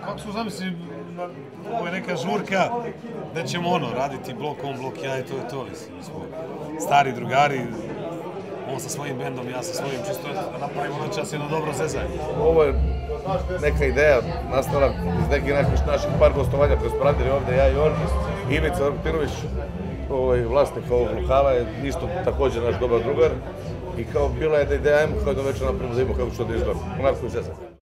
kako su zamisli, ovo je neka žurka da ćemo raditi blok on, blok ja i to je to, mislim. Mi smo stari drugari, on sa svojim bendom, ja sa svojim, čisto da napravimo noćas jedno dobro zezanje. Ovo je neka ideja nastala iz nekih naših par gostovanja koje smo radili ovde, ja i on. Ivica Orpinović, vlasnik ovog lokala, je isto također naš dobar drugar. I kao bila je da ideja, ajmo kao jedno večer napravimo da imamo kako će to da izgleda. Onako i zezanje.